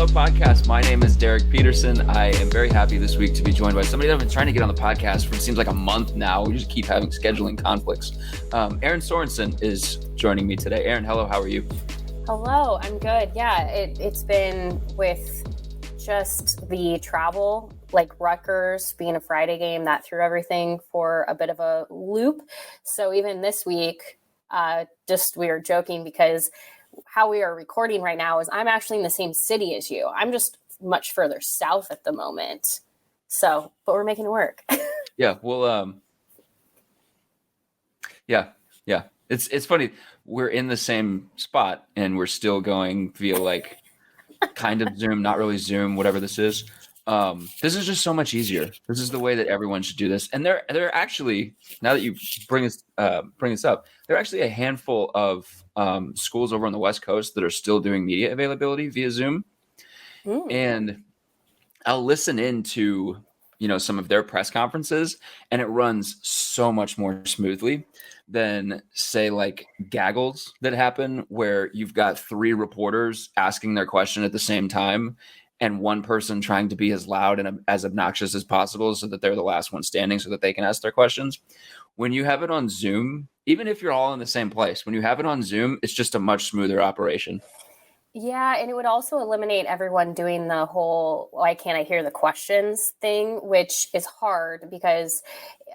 Hello podcast. My name is Derek Peterson. I am very happy this week to be joined by somebody that I've been trying to get on the podcast for it seems like a month now. We just keep having scheduling conflicts. Erin Sorensen is joining me today. Erin, hello. How are you? Hello. I'm good. Yeah, it's been with just the travel, like Rutgers being a Friday game, that threw everything for a bit of a loop. So even this week, we were joking because how we are recording right now is I'm actually in the same city as you. I'm just much further south at the moment. So, but we're making it work. Yeah. Well, yeah. It's funny. We're in the same spot and we're still going via like kind of Zoom, not really Zoom, whatever this is. This is just so much easier. This is the way that everyone should do this. And they're actually, now that you bring this up, there are actually a handful of schools over on the West Coast that are still doing media availability via Zoom. Ooh. And I'll listen into, some of their press conferences, and it runs so much more smoothly than, say, like gaggles that happen where you've got three reporters asking their question at the same time and one person trying to be as loud and as obnoxious as possible so that they're the last one standing so that they can ask their questions. When you have it on Zoom, even if you're all in the same place, when you have it on Zoom, it's just a much smoother operation. Yeah, and it would also eliminate everyone doing the whole "why can't I hear the questions" thing, which is hard because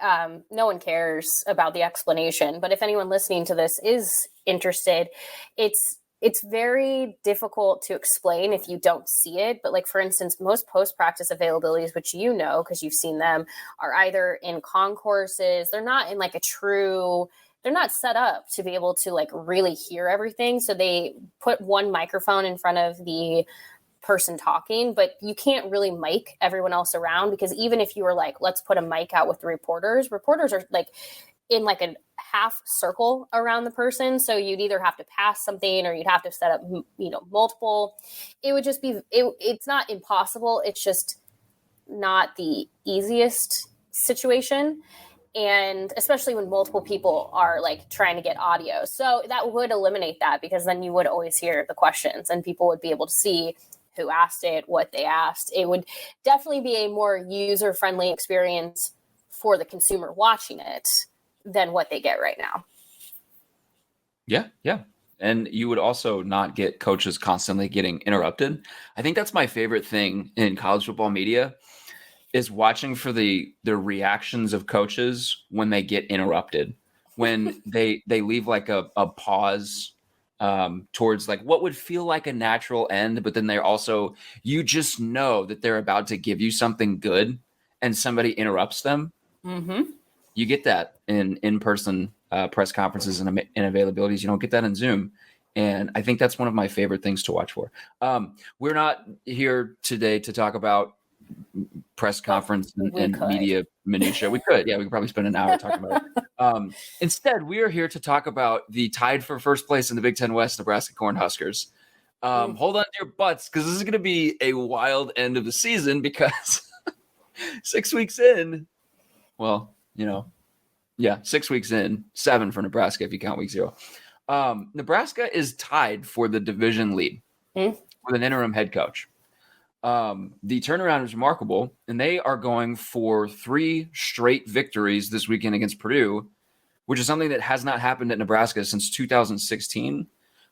no one cares about the explanation. But if anyone listening to this is interested, it's very difficult to explain if you don't see it. But like, for instance, most post-practice availabilities, which you know because you've seen them, are either in concourses. They're not in like they're not set up to be able to like really hear everything. So they put one microphone in front of the person talking, but you can't really mic everyone else around because even if you were like, let's put a mic out with the reporters are like in like a half circle around the person. So you'd either have to pass something or you'd have to set up, multiple. It would just be, it's not impossible. It's just not the easiest situation. And especially when multiple people are like trying to get audio. So that would eliminate that because then you would always hear the questions and people would be able to see who asked it, what they asked. It would definitely be a more user-friendly experience for the consumer watching it than what they get right now. Yeah. And you would also not get coaches constantly getting interrupted. I think that's my favorite thing in college football media is watching for the reactions of coaches when they get interrupted, when they leave like a pause towards like what would feel like a natural end, but then they're also, you just know that they're about to give you something good and somebody interrupts them. Mm-hmm. You get that in-person press conferences and availabilities. You don't get that in Zoom. And I think that's one of my favorite things to watch for. We're not here today to talk about press conference and media minutia. We could probably spend an hour talking about it. Instead, we are here to talk about the tied for first place in the Big Ten West Nebraska Corn Huskers. Hold on to your butts because this is going to be a wild end of the season because 6 weeks in, 6 weeks in, 7 for Nebraska if you count week 0. Nebraska is tied for the division lead with an interim head coach. The turnaround is remarkable, and they are going for 3 straight victories this weekend against Purdue, which is something that has not happened at Nebraska since 2016,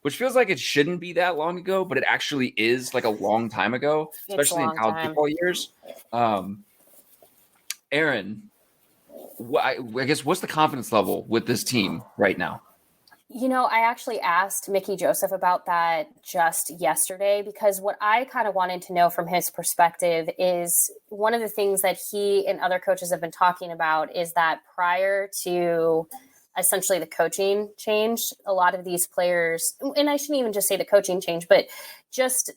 which feels like it shouldn't be that long ago, but it actually is like a long time ago, especially in college football years. Erin, I guess what's the confidence level with this team right now? I actually asked Mickey Joseph about that just yesterday because what I kind of wanted to know from his perspective is one of the things that he and other coaches have been talking about is that prior to essentially the coaching change, a lot of these players, and I shouldn't even just say the coaching change, but just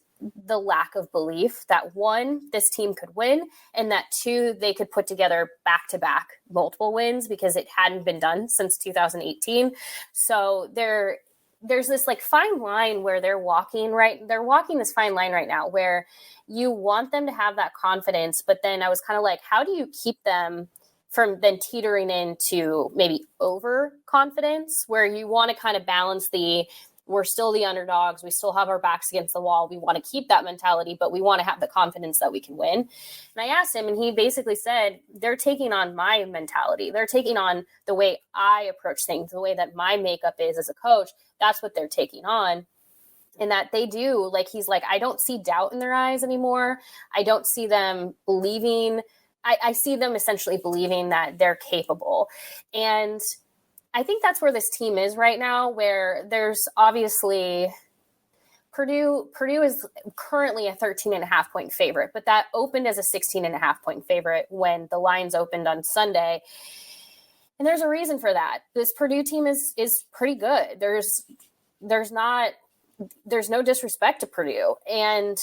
the lack of belief that 1, this team could win, and that 2, they could put together back-to-back multiple wins because it hadn't been done since 2018. So there's this like fine line where they're walking this fine line right now where you want them to have that confidence, but then I was kind of like, how do you keep them from then teetering into maybe overconfidence where you want to kind of balance we're still the underdogs. We still have our backs against the wall. We want to keep that mentality, but we want to have the confidence that we can win. And I asked him, and he basically said, they're taking on my mentality. They're taking on the way I approach things, the way that my makeup is as a coach. That's what they're taking on. And that they do, like, he's like, I don't see doubt in their eyes anymore. I don't see them believing. I see them essentially believing that they're capable. And I think that's where this team is right now, where there's obviously Purdue is currently a 13.5 point favorite, but that opened as a 16.5 point favorite when the lines opened on Sunday. And there's a reason for that. This Purdue team is pretty good. There's no disrespect to Purdue, and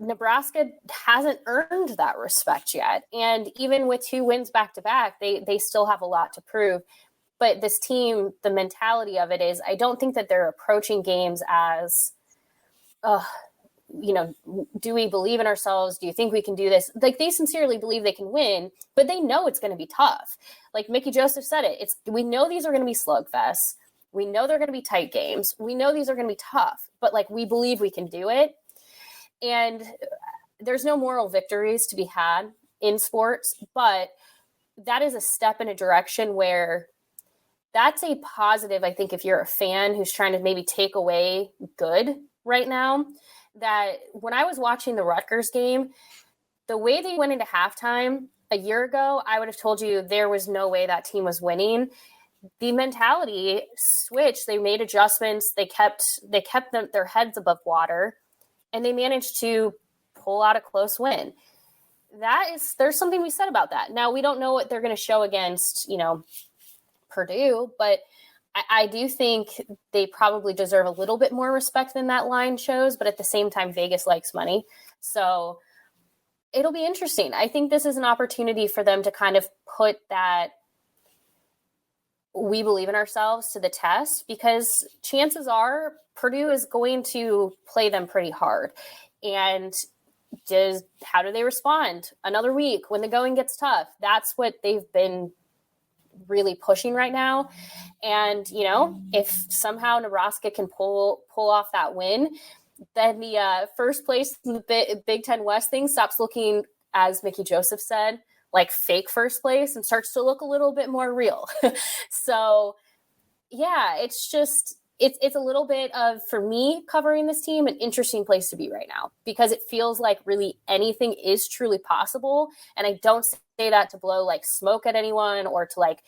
Nebraska hasn't earned that respect yet. And even with 2 wins back to back, they still have a lot to prove. But this team, the mentality of it is, I don't think that they're approaching games as, do we believe in ourselves? Do you think we can do this? Like, they sincerely believe they can win, but they know it's going to be tough. Like Mickey Joseph said it, we know these are going to be slugfests. We know they're going to be tight games. We know these are going to be tough, but like, we believe we can do it. And there's no moral victories to be had in sports, but that is a step in a direction where that's a positive. I think if you're a fan who's trying to maybe take away good right now, that when I was watching the Rutgers game, the way they went into halftime a year ago, I would have told you there was no way that team was winning. The mentality switched. They made adjustments. They kept their heads above water, and they managed to pull out a close win. There's something we said about that. Now, we don't know what they're going to show against, Purdue, but I do think they probably deserve a little bit more respect than that line shows, but at the same time, Vegas likes money. So it'll be interesting. I think this is an opportunity for them to kind of put that we believe in ourselves to the test, because chances are Purdue is going to play them pretty hard. And how do they respond another week when the going gets tough? That's what they've been really pushing right now. And, if somehow Nebraska can pull off that win, then the first place in the Big Ten West thing stops looking, as Mickey Joseph said, like fake first place, and starts to look a little bit more real. So yeah, it's a little bit of, for me covering this team, an interesting place to be right now, because it feels like really anything is truly possible. And I don't say that to blow like smoke at anyone or to like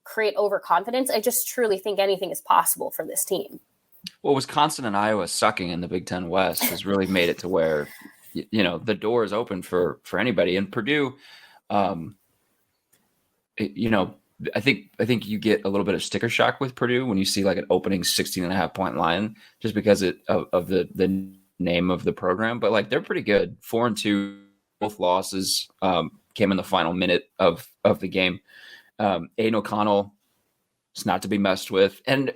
create overconfidence. I just truly think anything is possible for this team. Well, Wisconsin and Iowa sucking in the Big Ten West has really made it to where, the door is open for anybody. And Purdue, I think you get a little bit of sticker shock with Purdue when you see like an opening 16.5 point line, just because of the name of the program. But like, they're pretty good. 4-2, both losses came in the final minute of the game. Aiden O'Connell is not to be messed with. And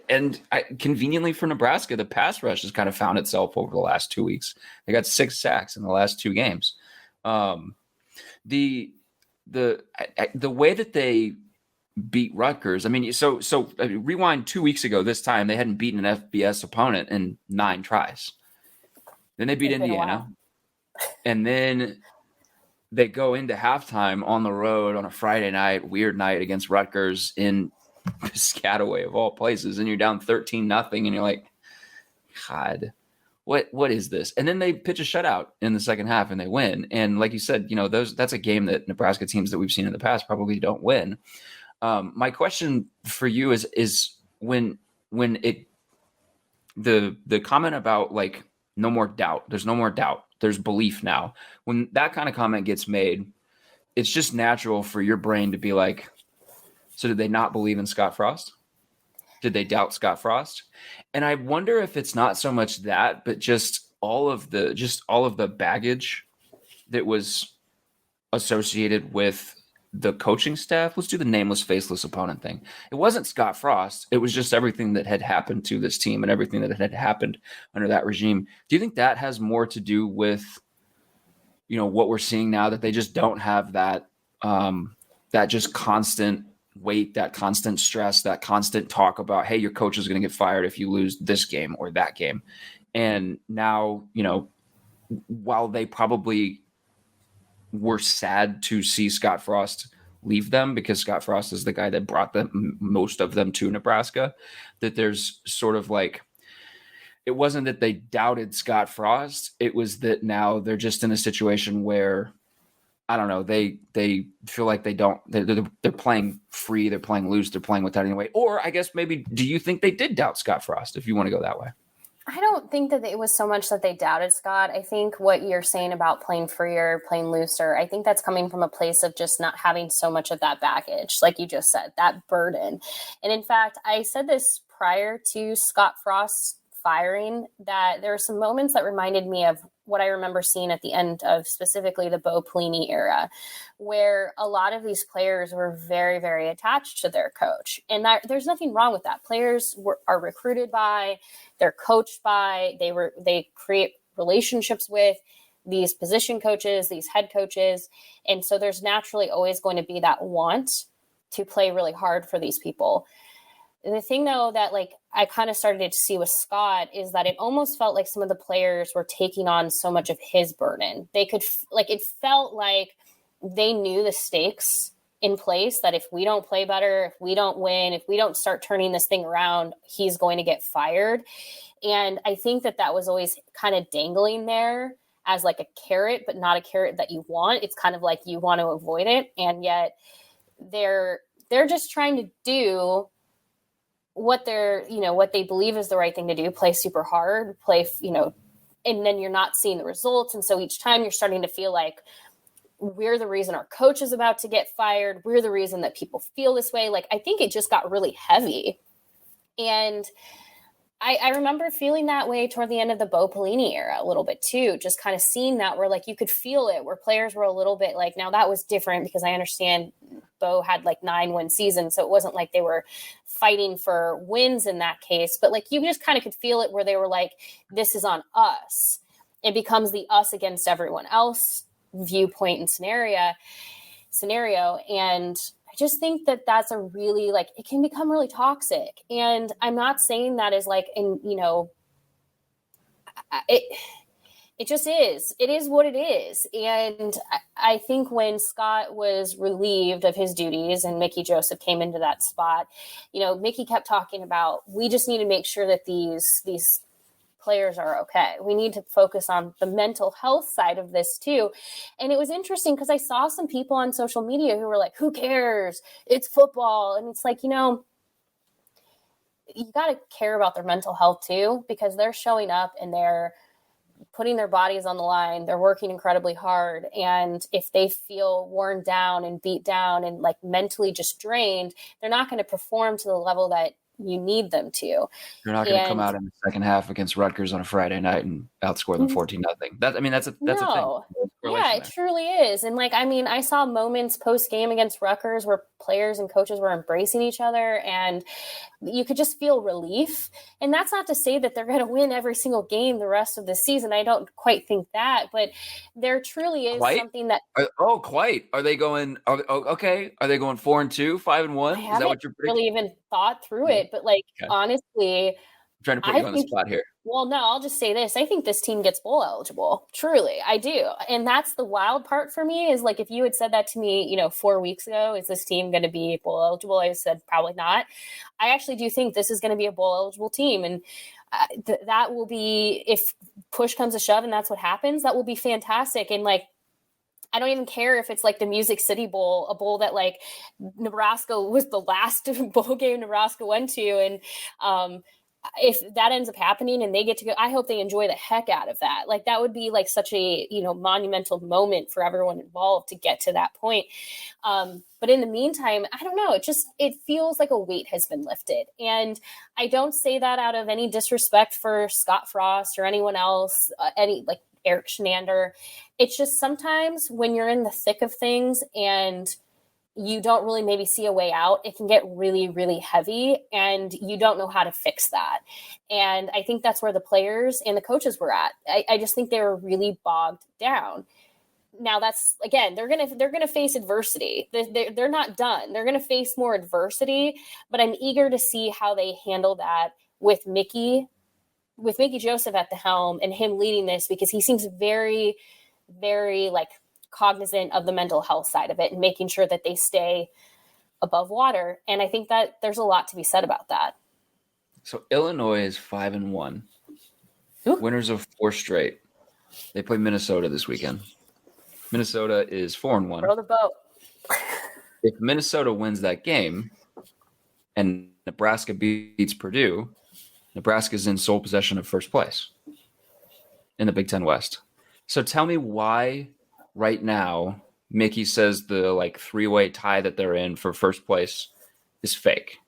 conveniently for Nebraska, the pass rush has kind of found itself over the last 2 weeks. They got 6 sacks in the last 2 games. The way that they beat Rutgers, I mean, so rewind 2 weeks ago, this time they hadn't beaten an FBS opponent in 9 tries. Then they beat Indiana. And then they go into halftime on the road on a Friday night, weird night, against Rutgers in Piscataway of all places, and you're down 13-0, and you're like, God, what is this? And then they pitch a shutout in the second half and they win. And like you said, that's a game that Nebraska teams that we've seen in the past probably don't win. My question for you is when the comment about like no more doubt, there's no more doubt, there's belief now. When that kind of comment gets made, it's just natural for your brain to be like, so did they not believe in Scott Frost? Did they doubt Scott Frost? And I wonder if it's not so much that, but just all of the baggage that was associated with the coaching staff. Let's do the nameless, faceless opponent thing. It wasn't Scott Frost. It was just everything that had happened to this team and everything that had happened under that regime. Do you think that has more to do with, what we're seeing now, that they just don't have that, that just constant weight, that constant stress, that constant talk about, hey, your coach is going to get fired if you lose this game or that game. And now, while they probably were sad to see Scott Frost leave them, because Scott Frost is the guy that brought them, most of them, to Nebraska, that there's sort of like, it wasn't that they doubted Scott Frost. It was that now they're just in a situation where, I don't know, they feel like they're playing free, they're playing loose, they're playing without any weight. Or I guess maybe, do you think they did doubt Scott Frost, if you want to go that way? I don't think that it was so much that they doubted Scott. I think what you're saying about playing freer, playing looser, I think that's coming from a place of just not having so much of that baggage, like you just said, that burden. And in fact, I said this prior to Scott Frost's firing, that there were some moments that reminded me of what I remember seeing at the end of specifically the Bo Pelini era, where a lot of these players were very, very attached to their coach. And that there's nothing wrong with that. Players are recruited by, they're coached by, they create relationships with these position coaches, these head coaches. And so there's naturally always going to be that want to play really hard for these people. The thing, though, that like I kind of started to see with Scott is that it almost felt like some of the players were taking on so much of his burden. They could it felt like they knew the stakes in place, that if we don't play better, if we don't win, if we don't start turning this thing around, he's going to get fired. And I think that was always kind of dangling there as like a carrot, but not a carrot that you want. It's kind of like you want to avoid it. And yet they're just trying to do what what they believe is the right thing to do, play super hard, and then you're not seeing the results. And so each time you're starting to feel like we're the reason our coach is about to get fired. We're the reason that people feel this way. Like, I think it just got really heavy. And I remember feeling that way toward the end of the Bo Pelini era a little bit too, just kind of seeing that where like you could feel it, where players were a little bit like, now that was different because I understand Bo had like 9-win seasons. So it wasn't like they were fighting for wins in that case, but like you just kind of could feel it where they were like, this is on us. It becomes the us against everyone else viewpoint and scenario. And I just think that that's a really it can become really toxic. And I'm not saying that as it just is. It is what it is. And I think when Scott was relieved of his duties and Mickey Joseph came into that spot, Mickey kept talking about, we just need to make sure that these players are okay. We need to focus on the mental health side of this too. And it was interesting because I saw some people on social media who were like, who cares? It's football. And it's like, you got to care about their mental health too, because they're showing up and they're putting their bodies on the line. They're working incredibly hard. And if they feel worn down and beat down and mentally just drained, they're not going to perform to the level that you need them to. You're not going to come out in the second half against Rutgers on a Friday night and outscore them 14-0. That's a thing. Yeah, it truly is. And I saw moments post game against Rutgers where players and coaches were embracing each other and you could just feel relief. And that's not to say that they're going to win every single game the rest of the season. I don't quite think that, but there truly is something that. Quite. Are they going? Okay. Are they going 4-2, 5-1? Is that what you're predicting? Really even thought through it, but honestly, I'm trying to put you on the spot here. Well, no, I'll just say this. I think this team gets bowl eligible. Truly, I do. And that's the wild part for me is if you had said that to me, 4 weeks ago, is this team going to be bowl eligible? I said probably not. I actually do think this is going to be a bowl eligible team. And that will be, if push comes to shove and that's what happens, that will be fantastic. And I don't even care if it's the Music City Bowl, a bowl that Nebraska was the last bowl game Nebraska went to. And, if that ends up happening and they get to go, I hope they enjoy the heck out of that. That would be such a, monumental moment for everyone involved to get to that point. But in the meantime, I don't know. It feels like a weight has been lifted. And I don't say that out of any disrespect for Scott Frost or anyone else, Eric Shenander. It's just sometimes when you're in the thick of things and you don't really maybe see a way out, it can get really, really heavy and you don't know how to fix that. And I think that's where the players and the coaches were at. I just think they were really bogged down. now that's, again, they're gonna face adversity. They're not done. They're gonna face more adversity, but I'm eager to see how they handle that with Mickey Joseph at the helm and him leading this, because he seems very, very like cognizant of the mental health side of it and making sure that they stay above water. And I think that there's a lot to be said about that. So Illinois is 5-1, winners of 4 straight. They play Minnesota this weekend. Minnesota is 4-1. Row the boat. If Minnesota wins that game and Nebraska beats Purdue, Nebraska's in sole possession of first place in the Big Ten West. So tell me why right now Mickey says the like 3-way tie that they're in for first place is fake.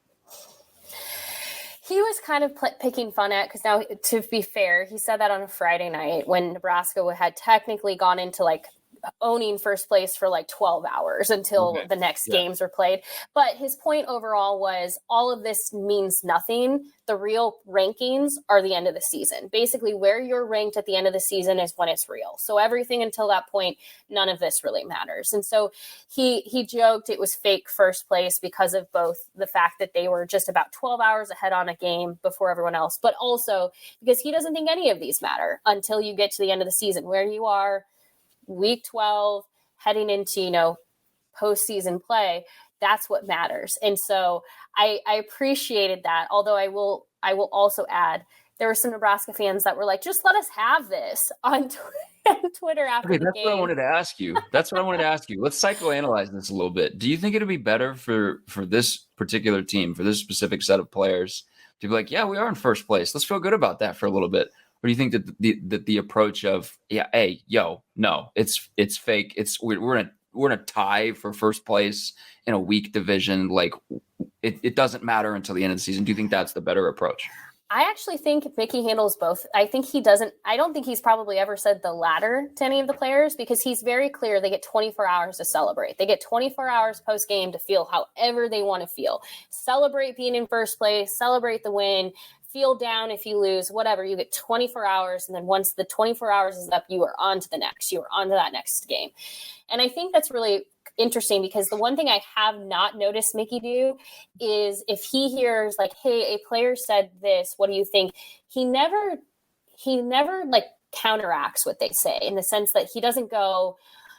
He was kind of picking fun at, because now, to be fair, he said that on a Friday night when Nebraska had technically gone into like owning first place for like 12 hours until the next games were played. But his point overall was all of this means nothing. The real rankings are the end of the season. Basically, where you're ranked at the end of the season is when it's real. So everything until that point, none of this really matters. And so he joked it was fake first place because of both the fact that they were just about 12 hours ahead on a game before everyone else, but also because he doesn't think any of these matter until you get to the end of the season, where you are week 12 heading into, postseason play. That's what matters. And so I appreciated that. Although I will also add, there were some Nebraska fans that were like, just let us have this on Twitter after the game. That's what I wanted to ask you. Let's psychoanalyze this a little bit. Do you think it'd be better for this particular team, for this specific set of players, to be like, yeah, we are in first place, let's feel good about that for a little bit? Or do you think that the approach of, no, it's fake. We're in a tie for first place in a weak division. Like it doesn't matter until the end of the season. Do you think that's the better approach? I actually think Mickey handles both. I think he doesn't. I don't think he's probably ever said the latter to any of the players, because he's very clear they get 24 hours to celebrate. They get 24 hours post game to feel however they want to feel. Celebrate being in first place, celebrate the win, feel down if you lose, whatever. You get 24 hours. And then once the 24 hours is up, you are on to the next. You are on to that next game. And I think that's really interesting, because the one thing I have not noticed Mickey do is if he hears like, hey, a player said this, what do you think? He never like counteracts what they say, in the sense that he doesn't go,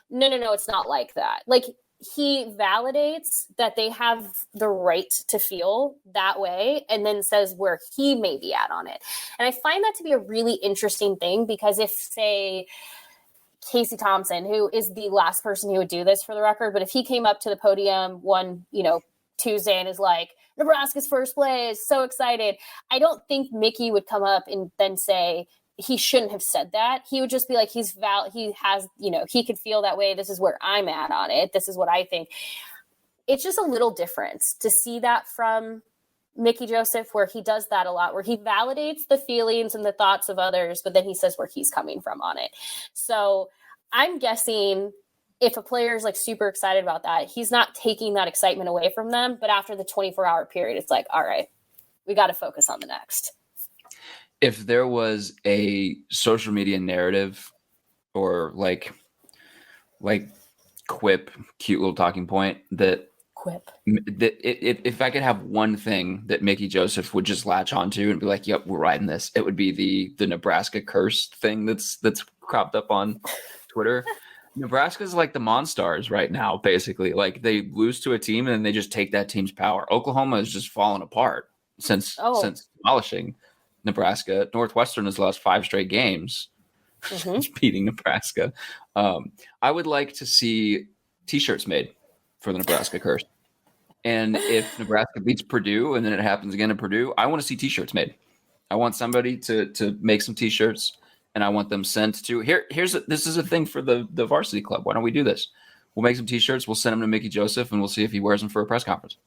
no, it's not like that. Like, he validates that they have the right to feel that way, and then says where he may be at on it. And I find that to be a really interesting thing, because if, say, Casey Thompson, who is the last person who would do this for the record, but if he came up to the podium one, Tuesday and is like, Nebraska's first place, so excited, I don't think Mickey would come up and then say, he shouldn't have said that. He would just be like, he has, he could feel that way. This is where I'm at on it. This is what I think. It's just a little difference to see that from Mickey Joseph, where he does that a lot, where he validates the feelings and the thoughts of others, but then he says where he's coming from on it. So I'm guessing if a player is like super excited about that, he's not taking that excitement away from them. But after the 24-hour period, it's like, all right, we got to focus on the next. If there was a social media narrative or like quip, cute little talking point if I could have one thing that Mickey Joseph would just latch onto and be like, yep, we're riding this, it would be the Nebraska curse thing that's cropped up on Twitter. Nebraska's like the Monstars right now, basically. Like, they lose to a team and then they just take that team's power. Oklahoma has just fallen apart since demolishing Nebraska. Northwestern has lost 5 straight games, beating Nebraska. I would like to see T-shirts made for the Nebraska curse. And if Nebraska beats Purdue and then it happens again in Purdue, I want to see T-shirts made. I want somebody to make some T-shirts, and I want them sent to this is a thing for the Varsity Club. Why don't we do this? We'll make some T-shirts. We'll send them to Mickey Joseph, and we'll see if he wears them for a press conference.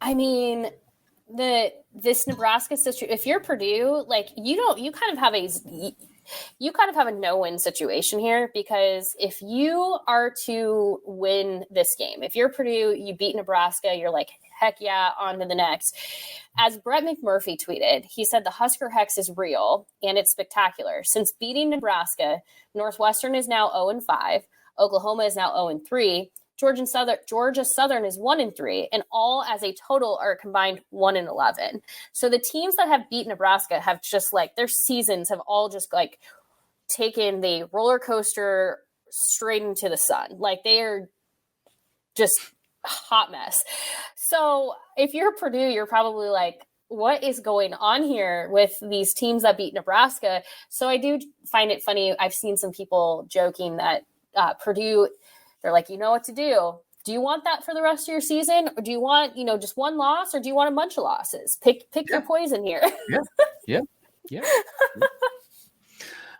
I mean, this Nebraska situation, if you're Purdue, like, you kind of have a no-win situation here, because if you are to win this game, if you're Purdue, you beat Nebraska, you're like, heck yeah, on to the next. As Brett McMurphy tweeted, he said the Husker Hex is real and it's spectacular. Since beating Nebraska, Northwestern is now 0-5. Oklahoma is now 0-3. Georgia Southern is 1-3, and all as a total are combined 1-11. So the teams that have beat Nebraska have just like their seasons have all just like taken the roller coaster straight into the sun. Like they are just a hot mess. So if you're Purdue, you're probably like, what is going on here with these teams that beat Nebraska? So I do find it funny. I've seen some people joking that Purdue, they're like, you know what to do. Do you want that for the rest of your season? Or do you want, just one loss, or do you want a bunch of losses? Pick your poison here. Yeah.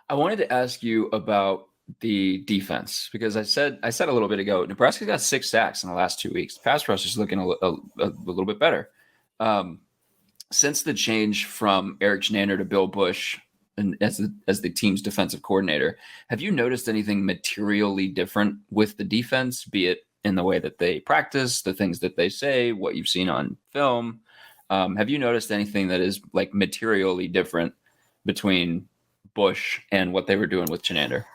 I wanted to ask you about the defense, because I said a little bit ago, Nebraska got 6 sacks in the last 2 weeks. Pass rush is looking a little bit better. Since the change from Eric Chenander to Bill Bush and as the team's defensive coordinator, have you noticed anything materially different with the defense, be it in the way that they practice, the things that they say, what you've seen on film? Have you noticed anything that is like materially different between Bush and what they were doing with Chenander?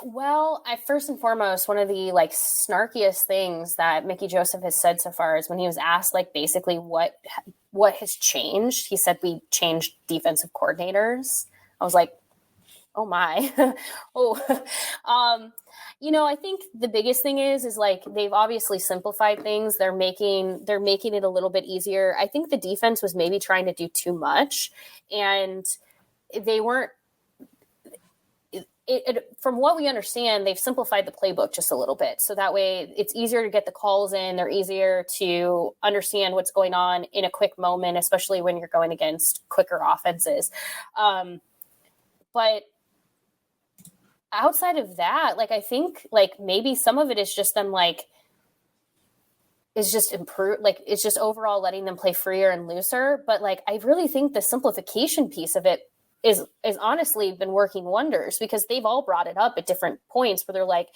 Well, first and foremost, one of the like snarkiest things that Mickey Joseph has said so far is when he was asked like basically what has changed. He said we changed defensive coordinators. I was like, oh my. I think the biggest thing is like they've obviously simplified things. They're making it a little bit easier. I think the defense was maybe trying to do too much, and they weren't. From what we understand, they've simplified the playbook just a little bit. So that way it's easier to get the calls in. They're easier to understand what's going on in a quick moment, especially when you're going against quicker offenses. But outside of that, like, I think like maybe some of it is just them like, is just improve. Like it's just overall letting them play freer and looser. But like, I really think the simplification piece of it is honestly been working wonders, because they've all brought it up at different points where they're like,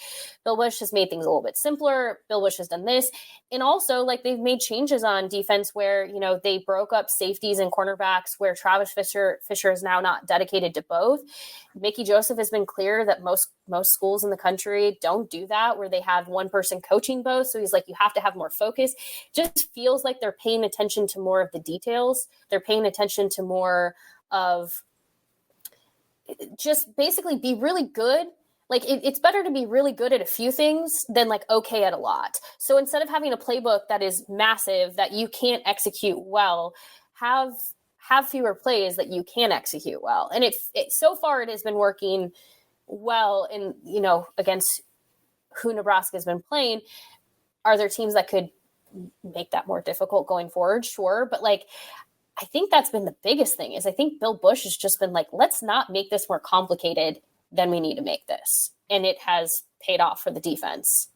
Bill Bush has made things a little bit simpler. Bill Bush has done this. And also like they've made changes on defense where, they broke up safeties and cornerbacks, where Travis Fisher is now not dedicated to both. Mickey Joseph has been clear that most schools in the country don't do that, where they have one person coaching both. So he's like, you have to have more focus. Just feels like they're paying attention to more of the details. They're paying attention to more of just basically be really good. Like it's better to be really good at a few things than like okay at a lot. So instead of having a playbook that is massive that you can't execute well, have fewer plays that you can execute well. And it so far it has been working well in, against who Nebraska has been playing. Are there teams that could make that more difficult going forward? Sure. But like, I think that's been the biggest thing is I think Bill Bush has just been like, let's not make this more complicated than we need to make this. And it has paid off for the defense.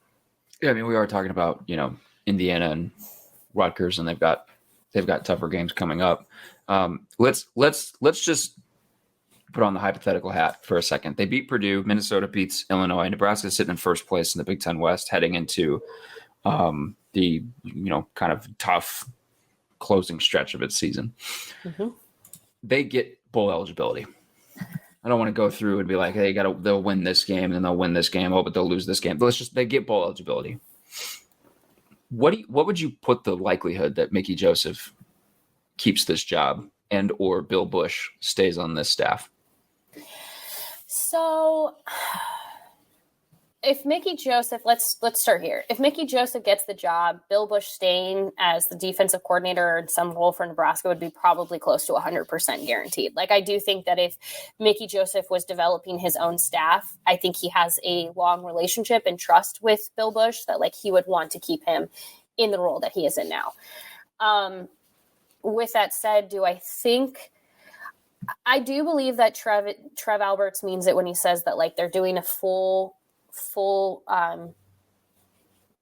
Yeah. I mean, we are talking about, Indiana and Rutgers, and they've got tougher games coming up. Let's just put on the hypothetical hat for a second. They beat Purdue, Minnesota beats Illinois, Nebraska is sitting in first place in the Big Ten West heading into the, kind of tough closing stretch of its season. Mm-hmm. They get bowl eligibility. I don't want to go through and be like, hey, they'll win this game and then they'll win this game. Oh, but they'll lose this game. But they get bowl eligibility. What would you put the likelihood that Mickey Joseph keeps this job and or Bill Bush stays on this staff? So if Mickey Joseph, let's start here. If Mickey Joseph gets the job, Bill Bush staying as the defensive coordinator in some role for Nebraska would be probably close to 100% guaranteed. Like, I do think that if Mickey Joseph was developing his own staff, I think he has a long relationship and trust with Bill Bush that like he would want to keep him in the role that he is in now. With that said, I do believe that Trev Alberts means it when he says that like they're doing a full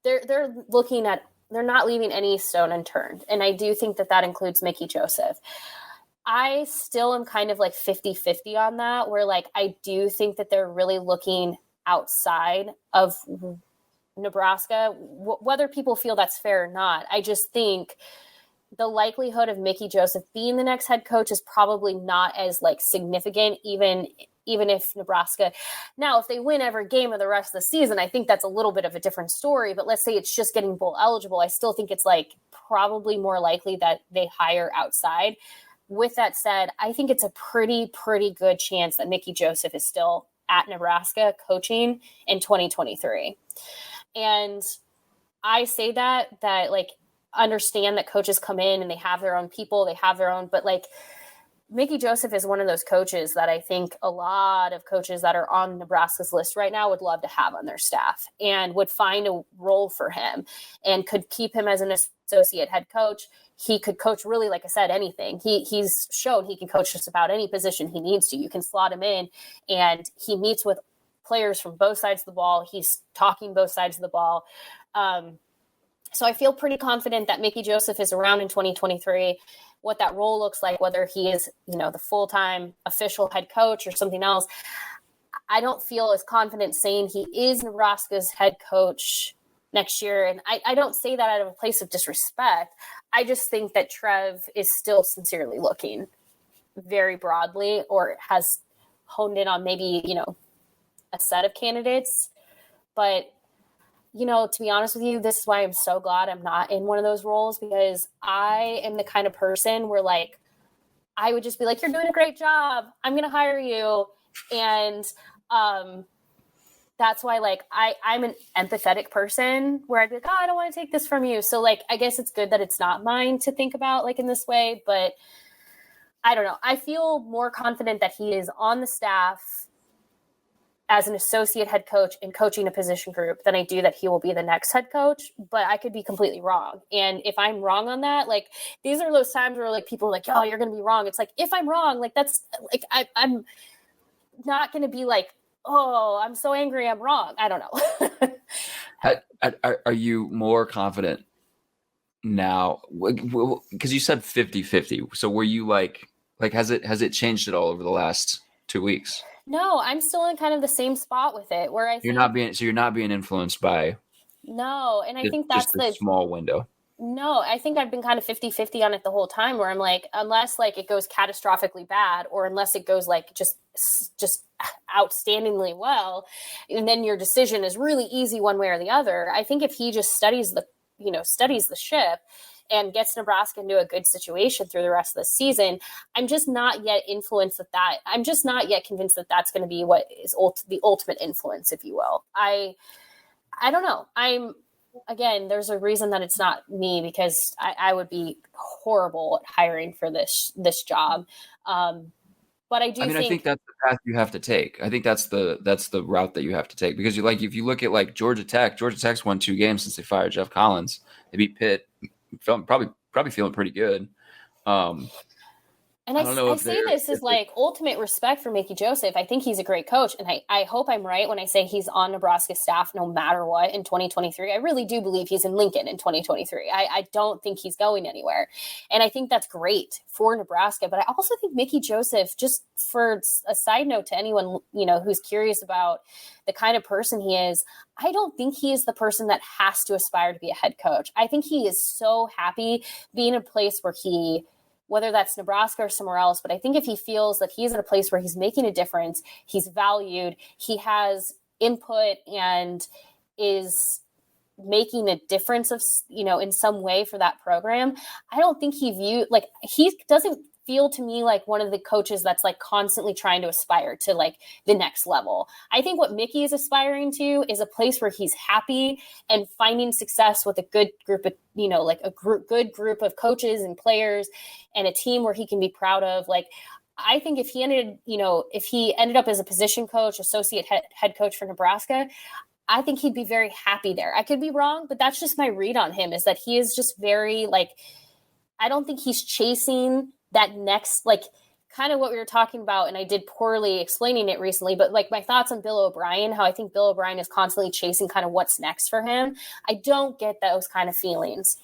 they're looking at, they're not leaving any stone unturned. And I do think that includes Mickey Joseph. I still am kind of like 50-50 on that, where like, I do think that they're really looking outside of Nebraska, whether people feel that's fair or not. I just think the likelihood of Mickey Joseph being the next head coach is probably not as like significant, even even if Nebraska, now if they win every game of the rest of the season, I think that's a little bit of a different story. But let's say it's just getting bowl eligible, I still think it's like probably more likely that they hire outside. With that said, I think it's a pretty good chance that Mickey Joseph is still at Nebraska coaching in 2023. And I say that like, understand that coaches come in and they have their own people, they have their own, but like Mickey Joseph is one of those coaches that I think a lot of coaches that are on Nebraska's list right now would love to have on their staff and would find a role for him and could keep him as an associate head coach. He could coach really, like I said, anything. He's shown he can coach just about any position he needs to. You can slot him in, and he meets with players from both sides of the ball. He's talking both sides of the ball. So I feel pretty confident that Mickey Joseph is around in 2023. What that role looks like, whether he is, the full-time official head coach or something else, I don't feel as confident saying he is Nebraska's head coach next year. And I don't say that out of a place of disrespect. I just think that Trev is still sincerely looking very broadly, or has honed in on maybe, a set of candidates. But to be honest with you, this is why I'm so glad I'm not in one of those roles, because I am the kind of person where like, I would just be like, you're doing a great job, I'm going to hire you. And that's why like, I'm an empathetic person where I'd be like, oh, I don't want to take this from you. So like, I guess it's good that it's not mine to think about like in this way, but I don't know. I feel more confident that he is on the staff as an associate head coach and coaching a position group than I do that he will be the next head coach, but I could be completely wrong. And if I'm wrong on that, like these are those times where like people are like, oh, you're going to be wrong. It's like, if I'm wrong, like that's like, I'm not going to be like, oh, I'm so angry I'm wrong. I don't know. Are you more confident now? Because you said 50-50. So were you like, has it changed at all over the last 2 weeks? No, I'm still in kind of the same spot with it where I think you're not being influenced by. No. And I think that's the small window. No, I think I've been kind of 50-50 on it the whole time, where I'm like, unless like it goes catastrophically bad, or unless it goes like just outstandingly well, and then your decision is really easy one way or the other. I think if he just studies the ship and gets Nebraska into a good situation through the rest of the season, I'm just not yet influenced with that. I'm just not yet convinced that that's going to be what is the ultimate influence, if you will. I don't know. Again, there's a reason that it's not me, because I would be horrible at hiring for this job. But I think that's the path you have to take. I think that's the route that you have to take, because if you look at like Georgia Tech's won 2 games since they fired Jeff Collins. They beat Pitt, probably feeling pretty good. And I say this is like ultimate respect for Mickey Joseph. I think he's a great coach. And I hope I'm right when I say he's on Nebraska's staff no matter what in 2023. I really do believe he's in Lincoln in 2023. I don't think he's going anywhere. And I think that's great for Nebraska. But I also think Mickey Joseph, just for a side note to anyone, who's curious about the kind of person he is, I don't think he is the person that has to aspire to be a head coach. I think he is so happy being in a place where whether that's Nebraska or somewhere else, but I think if he feels that he's in a place where he's making a difference, he's valued, he has input and is making a difference in some way for that program, I don't think he doesn't feel to me like one of the coaches that's like constantly trying to aspire to like the next level. I think what Mickey is aspiring to is a place where he's happy and finding success with a good group of, good group of coaches and players and a team where he can be proud of. Like, I think if he ended up as a position coach, associate head coach for Nebraska, I think he'd be very happy there. I could be wrong, but that's just my read on him, is that he is just very I don't think he's chasing that next, kind of what we were talking about, and I did poorly explaining it recently, but my thoughts on Bill O'Brien, how I think Bill O'Brien is constantly chasing kind of what's next for him. I don't get those kind of feelings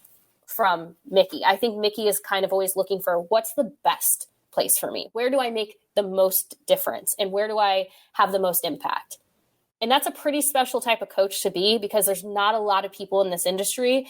from Mickey. I think Mickey is kind of always looking for what's the best place for me? Where do I make the most difference? And where do I have the most impact? And that's a pretty special type of coach to be, because there's not a lot of people in this industry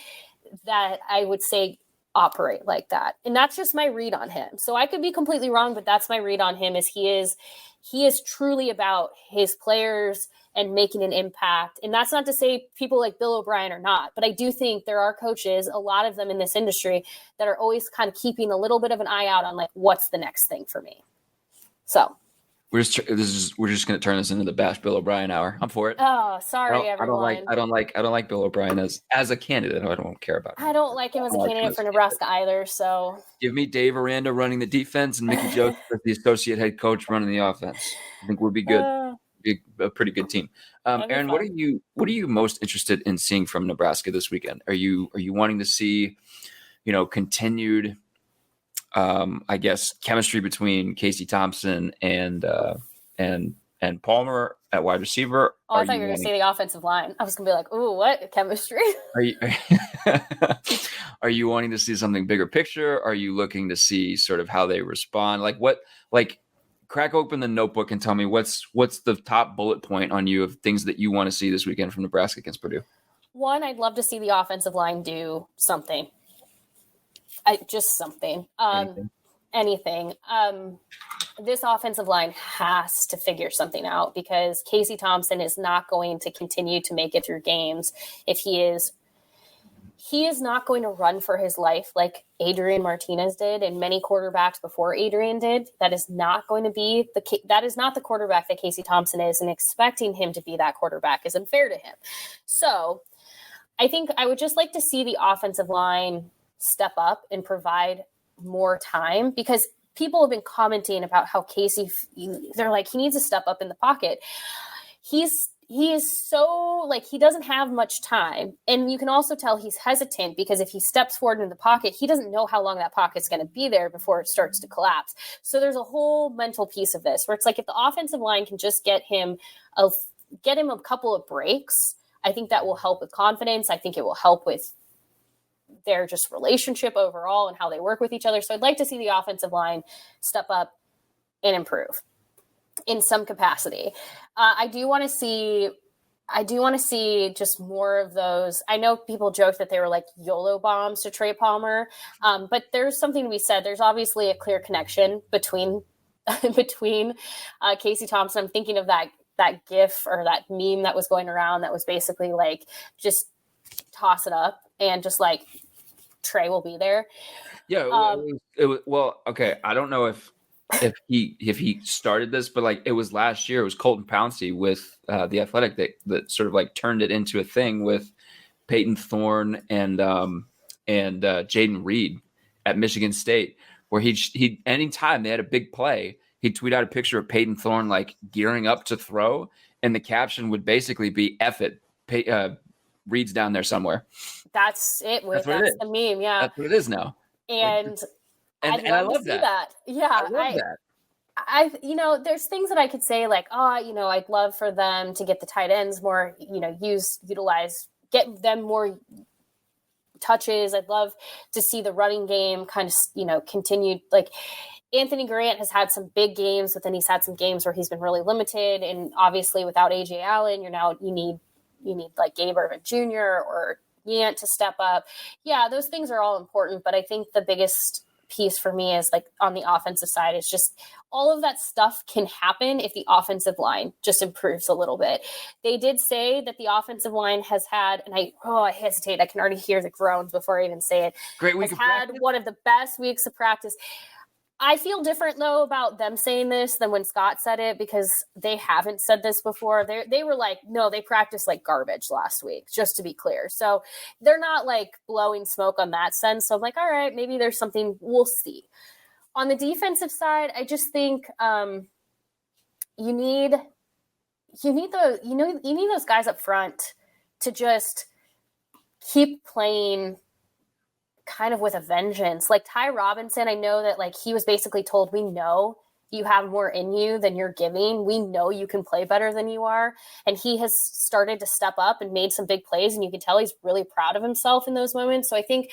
that I would say operate like that. And that's just my read on him. So I could be completely wrong, but that's my read on him. Is he is truly about his players and making an impact. And that's not to say people like Bill O'Brien are not, but I do think there are coaches, a lot of them in this industry, that are always kind of keeping a little bit of an eye out on like, what's the next thing for me? So we're just going to turn this into the Bash Bill O'Brien hour. I'm for it. Oh, sorry, everyone. I don't like Bill O'Brien as a candidate. I don't care about him. I don't like him as a candidate for Nebraska either. So give me Dave Aranda running the defense and Mickey Joseph as the associate head coach running the offense. I think we'd be good. Be a pretty good team. Erin, what are you most interested in seeing from Nebraska this weekend? Are you wanting to see, continued I guess chemistry between Casey Thompson and Palmer at wide receiver? Oh, I thought you were going to say the offensive line. I was going to be like, "Ooh, what chemistry?" Are you wanting to see something bigger picture? Are you looking to see sort of how they respond? Crack open the notebook and tell me what's the top bullet point on you of things that you want to see this weekend from Nebraska against Purdue. One, I'd love to see the offensive line do something. Just something. Anything. This offensive line has to figure something out, because Casey Thompson is not going to continue to make it through games if he is not going to run for his life like Adrian Martinez did and many quarterbacks before Adrian did. That is not going to be that is not the quarterback that Casey Thompson is, and expecting him to be that quarterback is unfair to him. So I think I would just like to see the offensive line step up and provide more time, because people have been commenting about how Casey, they're like, he needs to step up in the pocket. He is so he doesn't have much time. And you can also tell he's hesitant, because if he steps forward in the pocket, he doesn't know how long that pocket's going to be there before it starts to collapse. So there's a whole mental piece of this where it's like, if the offensive line can just get him a couple of breaks, I think that will help with confidence. I think it will help with their just relationship overall and how they work with each other. So I'd like to see the offensive line step up and improve in some capacity. I do want to see just more of those. I know people joked that they were like YOLO bombs to Trey Palmer, but there's something to be said. There's obviously a clear connection between Casey Thompson. I'm thinking of that GIF or that meme that was going around that was basically like, just toss it up and just like Trey will be there. Yeah. It was well, okay. I don't know if he started this, but it was last year. It was Colton Pouncey with the Athletic that sort of turned it into a thing with Peyton Thorne and Jaden Reed at Michigan State, where he anytime they had a big play, he'd tweet out a picture of Peyton Thorne gearing up to throw, and the caption would basically be "F it, Reed's down there somewhere." That's it. That's the meme. Yeah, that's what it is now. And I love that. Yeah, I love that. There's things that I could say I'd love for them to get the tight ends more, utilize, get them more touches. I'd love to see the running game kind of, continued. Anthony Grant has had some big games, but then he's had some games where he's been really limited. And obviously without AJ Allen, you need Gabe Irvin Jr. or Yant to step up. Yeah, those things are all important, but I think the biggest piece for me is on the offensive side is just all of that stuff can happen if the offensive line just improves a little bit. They did say that the offensive line has had, and I hesitate, I can already hear the groans before I even say it. Great week has had one of the best weeks of practice. I feel different, though, about them saying this than when Scott said it, because they haven't said this before. They were like, no, they practiced like garbage last week, just to be clear. So they're not blowing smoke on that sense. So I'm like, all right, maybe there's something, we'll see. On the defensive side, I just think you need those guys up front to just keep playing kind of with a vengeance. Ty Robinson, I know that he was basically told, we know you have more in you than you're giving. We know you can play better than you are. And he has started to step up and made some big plays, and you can tell he's really proud of himself in those moments. So I think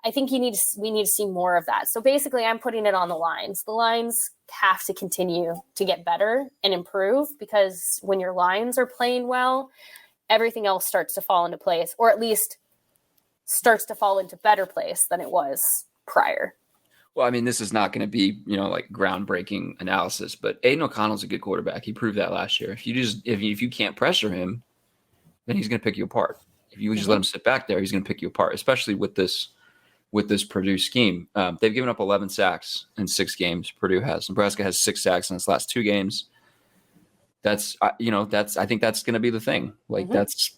we need to see more of that. So basically I'm putting it on the lines. The lines have to continue to get better and improve, because when your lines are playing well, everything else starts to fall into place, or at least starts to fall into better place than it was prior. Well, I mean, this is not going to be, like groundbreaking analysis, but Aiden O'Connell's a good quarterback. He proved that last year. If you can't pressure him, then he's going to pick you apart. If you just let him sit back there, he's going to pick you apart, especially with this Purdue scheme. They've given up 11 sacks in 6 games. Purdue has. Nebraska has 6 sacks in its last 2 games. I think that's going to be the thing. Like that's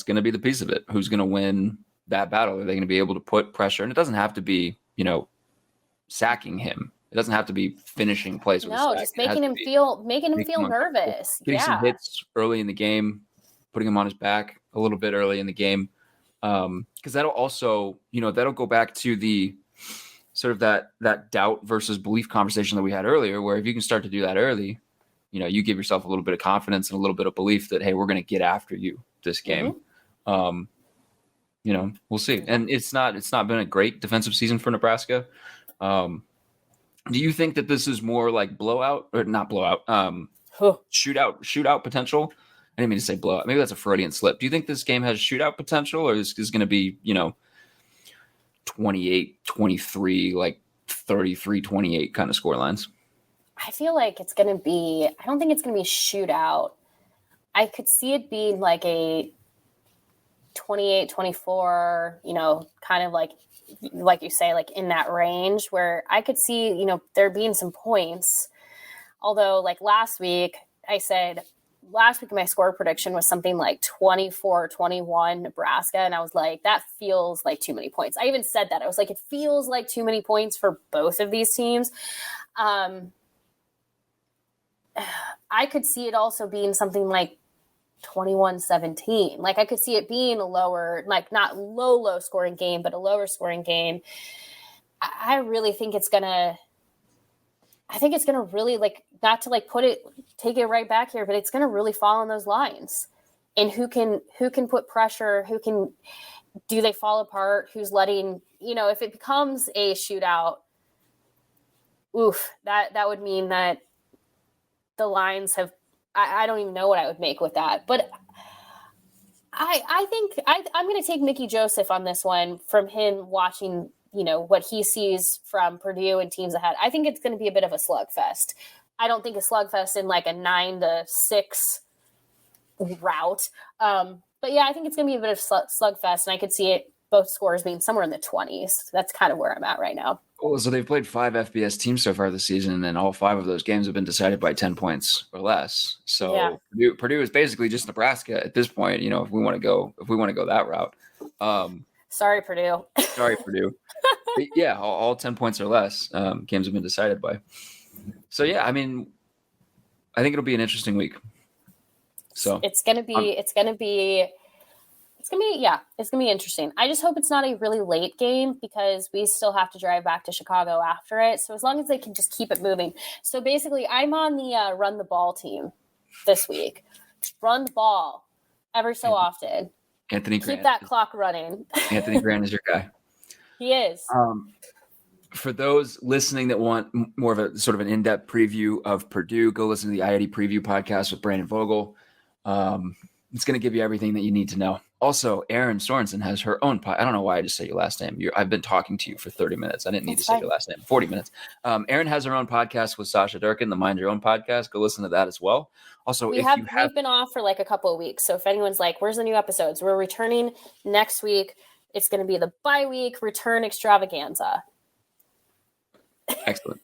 going to be the piece of it. Who's going to win that battle? Are they going to be able to put pressure? And it doesn't have to be, sacking him. It doesn't have to be finishing plays with a sack. Just making him feel nervous. Getting some hits early in the game, putting him on his back a little bit early in the game. Because that'll also, that'll go back to the sort of that doubt versus belief conversation that we had earlier, where if you can start to do that early, you give yourself a little bit of confidence and a little bit of belief that, hey, we're going to get after you this game. We'll see. And it's not been a great defensive season for Nebraska. Do you think that this is more like blowout or not blowout? Shootout potential. I didn't mean to say blowout. Maybe that's a Freudian slip. Do you think this game has shootout potential, or is going to be 28-23, like 33-28 kind of score lines? I feel like it's going to be. I don't think it's going to be shootout. I could see it being like a 28-24. Kind of like you say, like in that range where I could see, there being some points. Although like last week my score prediction was something like 24-21 Nebraska. And I was like, that feels like too many points. I even said that. I was like, it feels like too many points for both of these teams. I could see it also being something like 21-17. Like I could see it being a lower, like not low scoring game, but a lower scoring game. I really think it's gonna really, like, not to like take it right back here, but it's gonna really fall on those lines. And who can put pressure, do they fall apart? Who's letting, if it becomes a shootout, that would mean that the lines have, I don't even know what I would make with that, but I think I'm going to take Mickey Joseph on this one from him watching, what he sees from Purdue and teams ahead. I think it's going to be a bit of a slugfest. I don't think a slugfest in like a 9-6 route. But yeah, I think it's going to be a bit of slugfest, and I could see it both scores being somewhere in the 20s. That's kind of where I'm at right now. Well, so they've played 5 FBS teams so far this season, and then all 5 of those games have been decided by 10 points or less. So yeah. Purdue is basically just Nebraska at this point. If we want to go that route. Sorry, Purdue. But yeah, all 10 points or less games have been decided by. So yeah, I mean, I think it'll be an interesting week. So it's gonna be interesting. I just hope it's not a really late game because we still have to drive back to Chicago after it. So as long as they can just keep it moving. So basically, I'm on the run the ball team this week. Just run the ball ever so often. Anthony Grant. Keep that clock running. Anthony Grant is your guy. He is. For those listening that want more of a sort of an in-depth preview of Purdue, go listen to the IAD Preview podcast with Brandon Vogel. It's going to give you everything that you need to know. Also, Erin Sorensen has her own I don't know why I just say your last name. I've been talking to you for 30 minutes. I didn't need to say your last name. 40 minutes. Erin has her own podcast with Sasha Durkin, the Mind Your Own podcast. Go listen to that as well. Also, we've been off for like a couple of weeks. So if anyone's like, where's the new episodes? We're returning next week. It's going to be the bye-week return extravaganza. Excellent.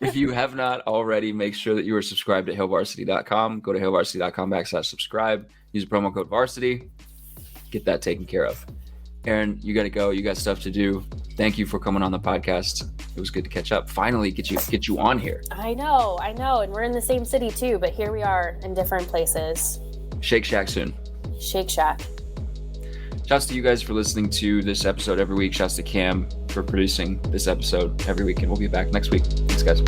If you have not already, make sure that you are subscribed at hailvarsity.com. Go to hailvarsity.com/subscribe. Use the promo code Varsity. Get that taken care of. Erin, you got to go. You got stuff to do. Thank you for coming on the podcast. It was good to catch up. Finally, get you on here. I know. And we're in the same city too, but here we are in different places. Shake Shack soon. Shake Shack. Shouts to you guys for listening to this episode every week. Shouts to Cam for producing this episode every week. And we'll be back next week. Thanks, guys.